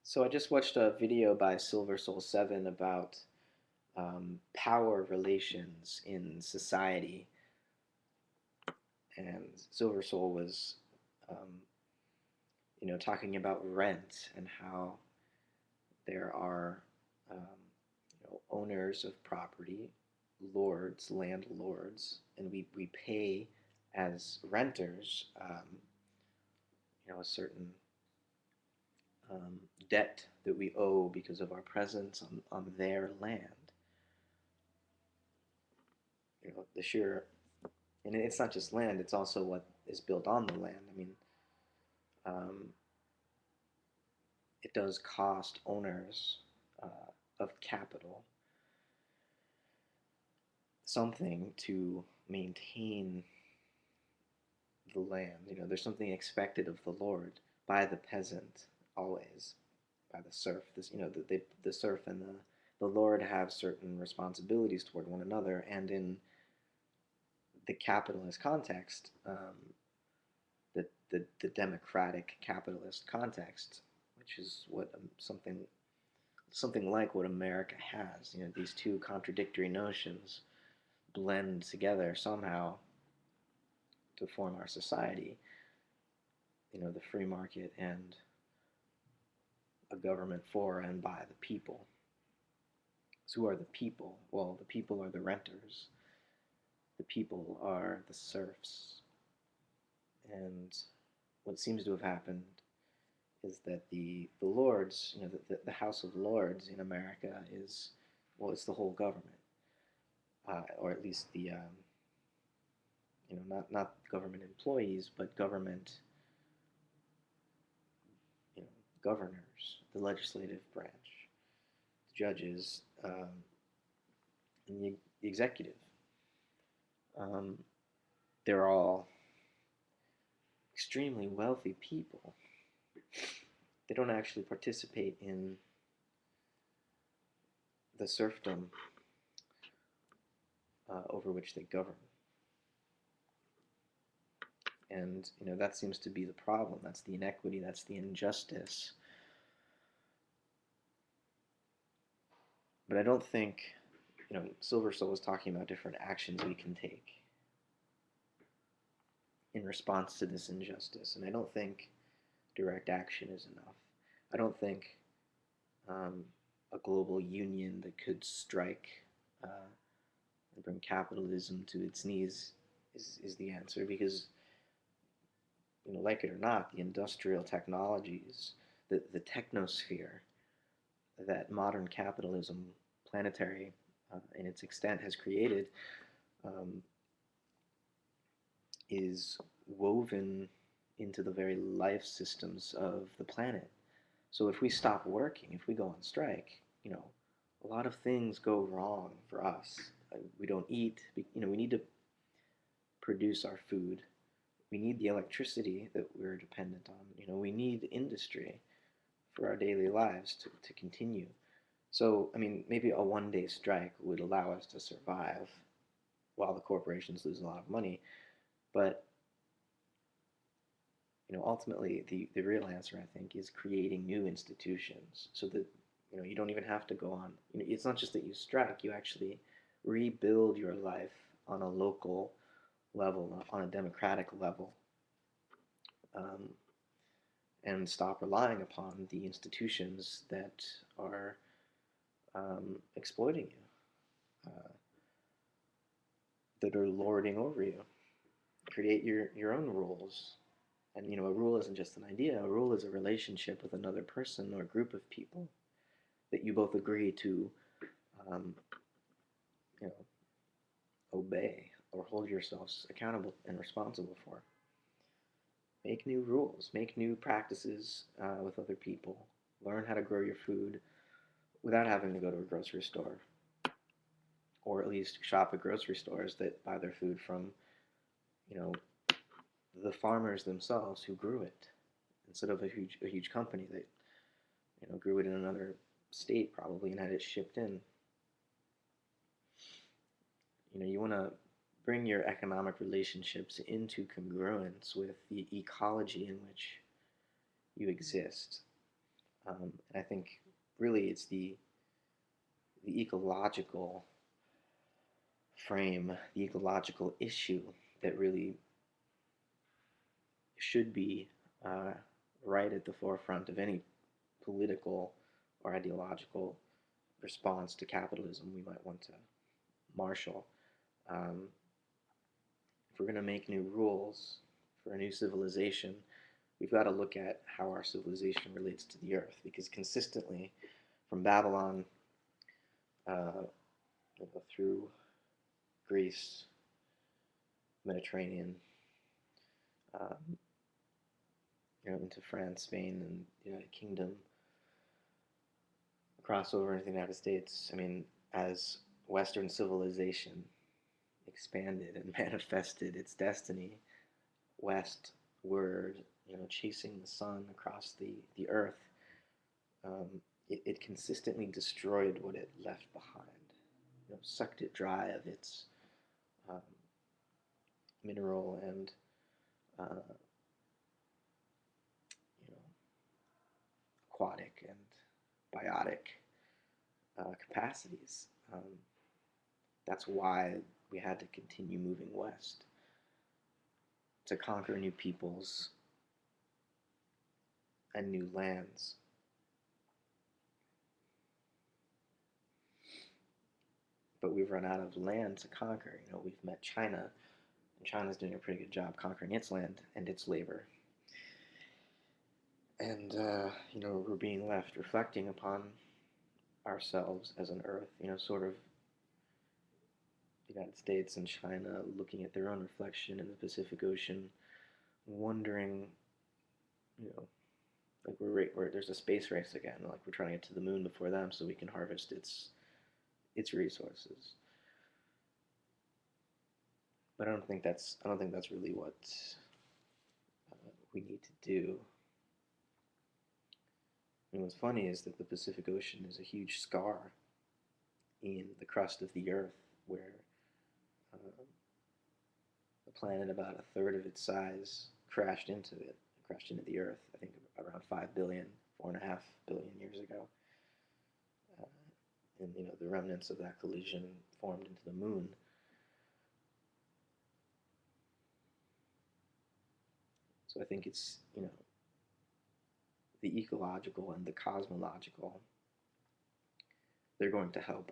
So I just watched a video by Silver Soul 7 about power relations in society, and Silver Soul was, um, talking about rent and how there are, owners of property, lords, landlords, and we pay as renters, a certain um, debt that we owe because of our presence on their land. The sheer, and it's not just land; it's also what is built on the land. I mean, um, it does cost owners of capital something to maintain the land. There's something expected of the lord by the peasant always, by the serf. The serf and the lord have certain responsibilities toward one another, and in the capitalist context, the democratic capitalist context, which is what something like what America has. These two contradictory notions blend together somehow to form our society. The free market and a government for and by the people. So who are the people? Well, the people are the renters. The people are the serfs. And what seems to have happened is that the lords, the House of Lords in America is, well, it's the whole government, or at least the, not government employees, but government, you know, governors, the legislative branch, the judges, and the executive. Um, they're all extremely wealthy people. They don't actually participate in the serfdom over which they govern. And that seems to be the problem. That's the inequity. That's the injustice. But I don't think, Silver Soul was talking about different actions we can take in response to this injustice, and I don't think direct action is enough. I don't think a global union that could strike and bring capitalism to its knees is the answer, because like it or not, the industrial technologies, the technosphere that modern capitalism, planetary in its extent, has created, um, is woven into the very life systems of the planet. So if we stop working, if we go on strike, a lot of things go wrong for us. We don't eat. We need to produce our food. We need the electricity that we're dependent on. We need industry for our daily lives to continue. So, I mean, maybe a one-day strike would allow us to survive while the corporations lose a lot of money. But, ultimately, the real answer, I think, is creating new institutions so that, you don't even have to go on. It's not just that you strike, you actually rebuild your life on a local level, on a democratic level, um, and stop relying upon the institutions that are exploiting you, that are lording over you. Create your own rules. And a rule isn't just an idea. A rule is a relationship with another person or group of people that you both agree to, um, you know, obey or hold yourselves accountable and responsible for. Make new rules. Make new practices with other people. Learn how to grow your food without having to go to a grocery store, or at least shop at grocery stores that buy their food from, you know, the farmers themselves who grew it, instead of a huge company that grew it in another state probably and had it shipped in. You want to bring your economic relationships into congruence with the ecology in which you exist. And I think really it's the ecological frame, the ecological issue that really should be uh, right at the forefront of any political or ideological response to capitalism we might want to marshal. Um, if we're going to make new rules for a new civilization, we've got to look at how our civilization relates to the earth, because consistently, from Babylon through Greece, Mediterranean, um, into France, Spain, and the United Kingdom, across over into the United States. I mean, as Western civilization expanded and manifested its destiny westward, chasing the sun across the earth, it consistently destroyed what it left behind. Sucked it dry of its um, mineral and uh, you know aquatic and biotic capacities. That's why we had to continue moving west to conquer new peoples and new lands. But we've run out of land to conquer. We've met China, and China's doing a pretty good job conquering its land and its labor. And we're being left reflecting upon ourselves as an Earth. Sort of the United States and China looking at their own reflection in the Pacific Ocean, wondering, like we're there's a space race again. Like we're trying to get to the moon before them, so we can harvest its resources. But I don't think that's really what we need to do. And what's funny is that the Pacific Ocean is a huge scar in the crust of the Earth, where uh, a planet about a third of its size crashed into the Earth. I think around 5 billion, 4.5 billion years ago. Uh, and the remnants of that collision formed into the moon. So I think it's the ecological and the cosmological. They're going to help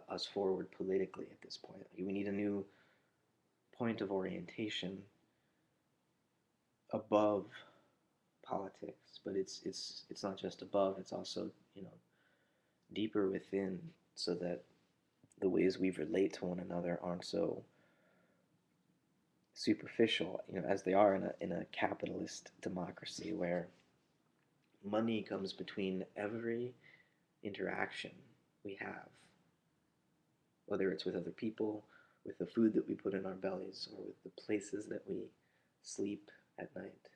us forward politically at this point. We need a new point of orientation above politics, but it's not just above; it's also deeper within, so that the ways we relate to one another aren't so superficial, as they are in a capitalist democracy where money comes between every interaction we have, whether it's with other people, with the food that we put in our bellies, or with the places that we sleep at night.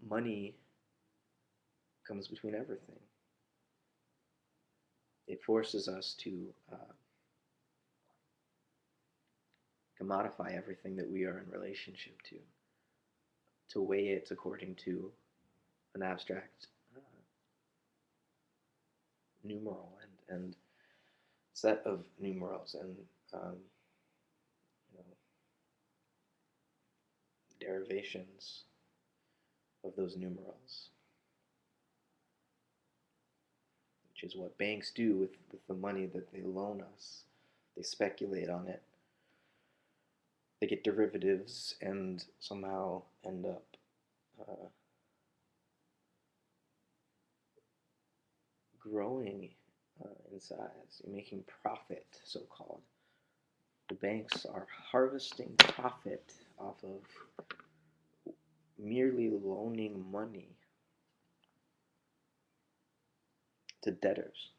Money comes between everything. It forces us to modify everything that we are in relationship to weigh it according to an abstract numeral and set of numerals and you know, derivations of those numerals, which is what banks do with the money that they loan us. They speculate on it, they get derivatives, and somehow end up uh, growing in size, making profit, so called. The banks are harvesting profit off of merely loaning money to debtors,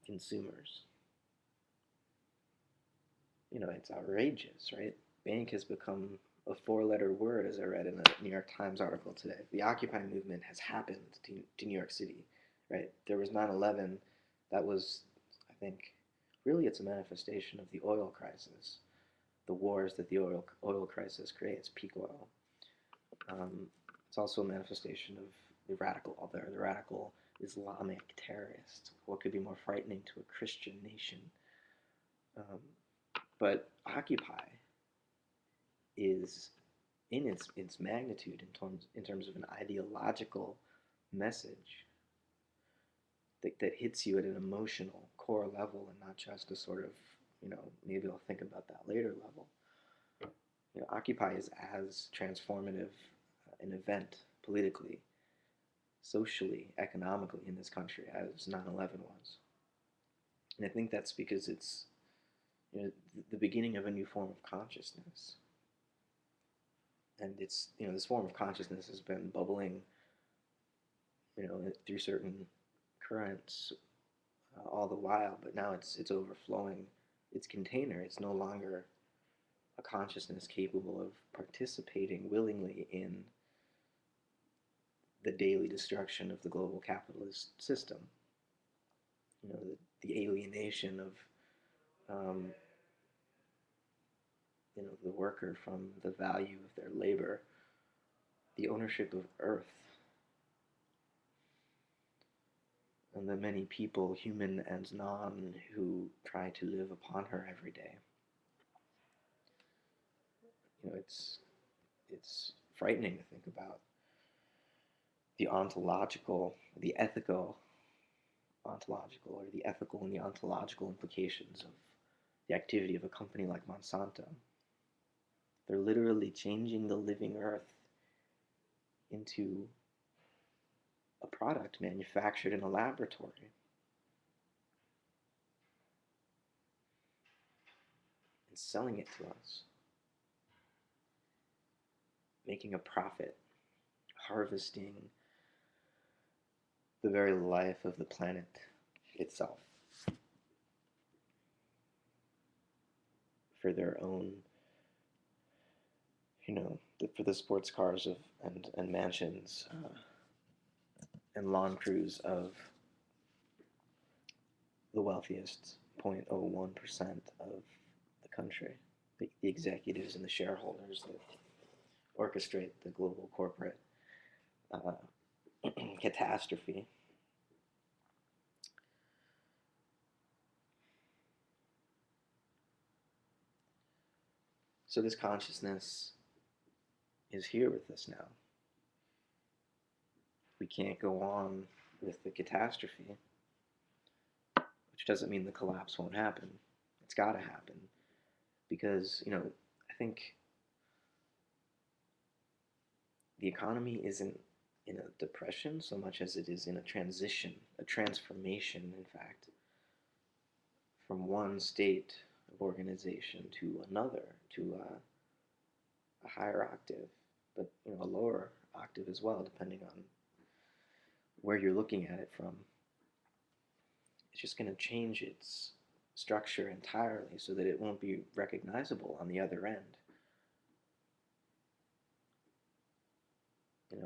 consumers. It's outrageous, right? Bank has become a four-letter word, as I read in a New York Times article today. The Occupy movement has happened to New York City, right? There was 9/11. That was, I think, really it's a manifestation of the oil crisis, the wars that the oil crisis creates, peak oil. It's also a manifestation of the radical Islamic terrorists. What could be more frightening to a Christian nation? Um, but Occupy is in its magnitude in terms of an ideological message that hits you at an emotional core level and not just a sort of, maybe I'll think about that later level. Occupy is as transformative an event politically, socially, economically in this country as 9/11 was. And I think that's because it's the beginning of a new form of consciousness. And it's this form of consciousness has been bubbling through certain currents all the while, but now it's overflowing its container. It's no longer a consciousness capable of participating willingly in the daily destruction of the global capitalist system. The alienation of the worker from the value of their labor, the ownership of earth, and the many people, human and non, who try to live upon her every day. It's frightening to think about the ontological, the ethical, ontological, or the ethical and the ontological implications of the activity of a company like Monsanto. They're literally changing the living earth into a product manufactured in a laboratory and selling it to us, making a profit, harvesting the very life of the planet itself for their own, for the sports cars and mansions and lawn crews of the wealthiest 0.01% of the country, the executives and the shareholders that orchestrate the global corporate catastrophe. So this consciousness is here with us now. We can't go on with the catastrophe, which doesn't mean the collapse won't happen. It's got to happen because, I think the economy isn't in a depression so much as it is in a transition, a transformation, in fact, from one state of organization to another, to a higher octave, but a lower octave as well, depending on where you're looking at it from. It's just going to change its structure entirely so that it won't be recognizable on the other end.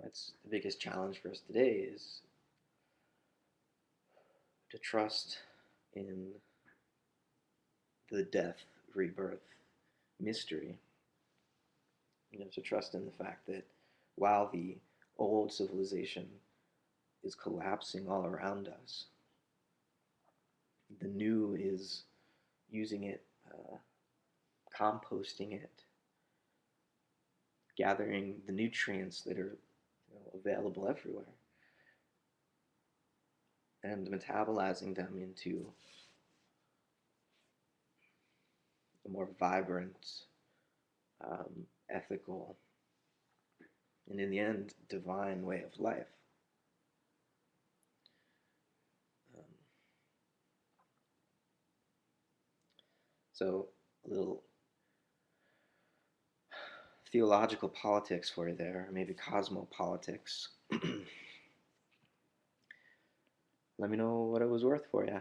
It's the biggest challenge for us today is to trust in the death, rebirth mystery. To trust in the fact that while the old civilization is collapsing all around us, the new is using it, composting it, gathering the nutrients that are available everywhere, and metabolizing them into a more vibrant, ethical, and in the end, divine way of life. So a little theological politics for you there, or maybe cosmopolitics. Let me know what it was worth for you.